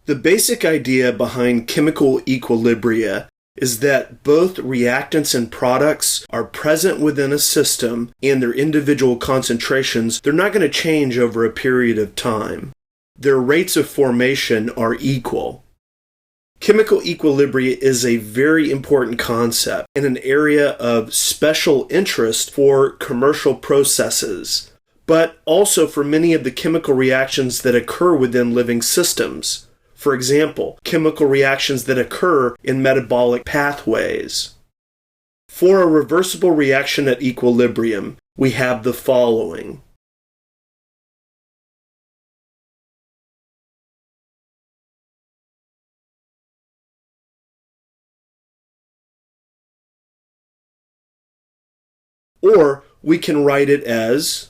The basic idea behind chemical equilibria is that both reactants and products are present within a system and their individual concentrations, they're not going to change over a period of time. Their rates of formation are equal. Chemical equilibria is a very important concept in an area of special interest for commercial processes, but also for many of the chemical reactions that occur within living systems. For example, chemical reactions that occur in metabolic pathways. For a reversible reaction at equilibrium, we have the following. Or we can write it as